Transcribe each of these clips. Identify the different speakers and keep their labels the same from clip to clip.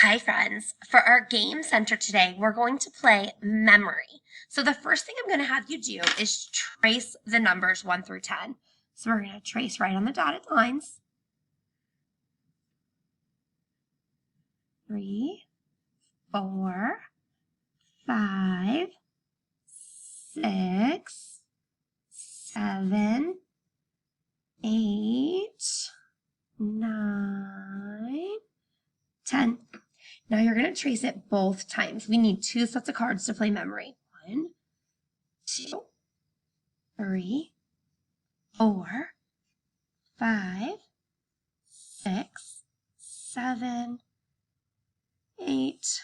Speaker 1: Hi friends, for our game center today, we're going to play memory. So the first thing I'm going to have you do is trace the numbers 1 through 10. So we're going to trace right on the dotted lines. 3, 4, 5, 6, 7, 8, 9, 10. Now you're going to trace it both times. We need 2 sets of cards to play memory. 1, 2, 3, 4, 5, 6, 7, 8,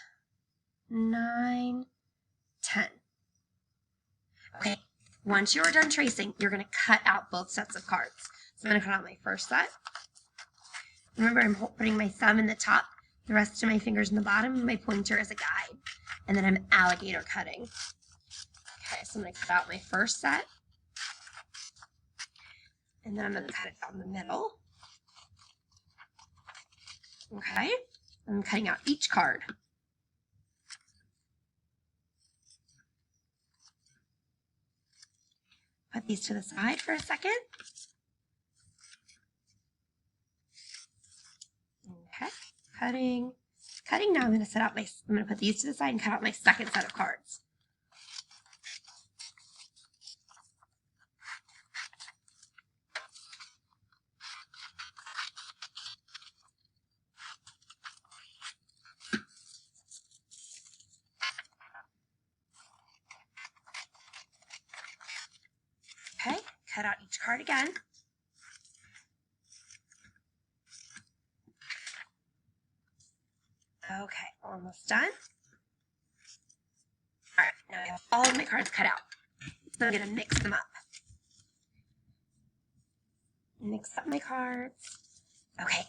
Speaker 1: 9, 10. Okay, once you're done tracing, you're going to cut out both sets of cards. So I'm going to cut out my first set. Remember, I'm putting my thumb in the top, the rest of my fingers in the bottom, and my pointer as a guide. And then I'm alligator cutting. Okay, so I'm going to cut out my first set. And then I'm going to cut it down the middle. Okay, I'm cutting out each card. Put these to the side for a second. Okay, cutting. Now I'm going to put these to the side and cut out my second set of cards. Okay, cut out each card again. Okay, almost done. All right, now I have all of my cards cut out. So I'm going to mix them up. Mix up my cards. Okay,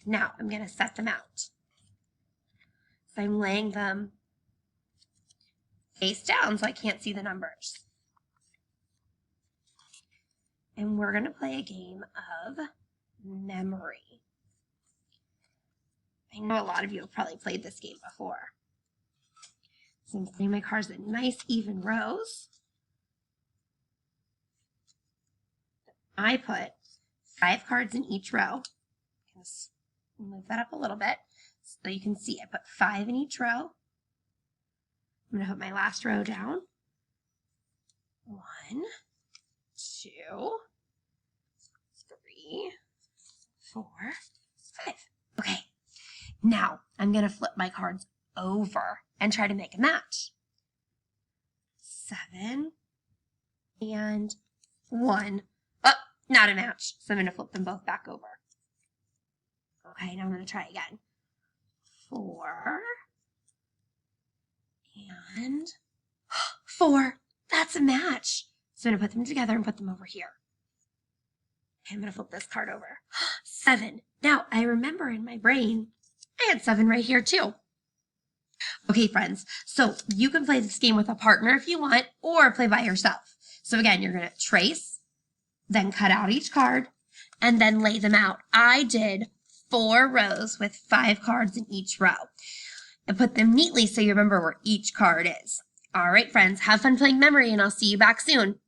Speaker 1: now I'm going to set them out. So I'm laying them face down so I can't see the numbers. And we're going to play a game of memory. I know a lot of you have probably played this game before. So I'm putting my cards in nice even rows. I put 5 cards in each row. Just move that up a little bit so you can see I put 5 in each row. I'm going to put my last row down. 1, 2, 3, 4, 5. Okay. Now, I'm going to flip my cards over and try to make a match. 7 and 1. Oh, not a match. So I'm going to flip them both back over. Okay, now I'm going to try again. 4 and 4. That's a match. So I'm going to put them together and put them over here. Okay, I'm going to flip this card over. 7. Now, I remember in my brain, I had 7 right here too. Okay, friends, so you can play this game with a partner if you want, or play by yourself. So again, you're going to trace, then cut out each card, and then lay them out. I did 4 rows with 5 cards in each row. And put them neatly so you remember where each card is. All right, friends, have fun playing memory, and I'll see you back soon.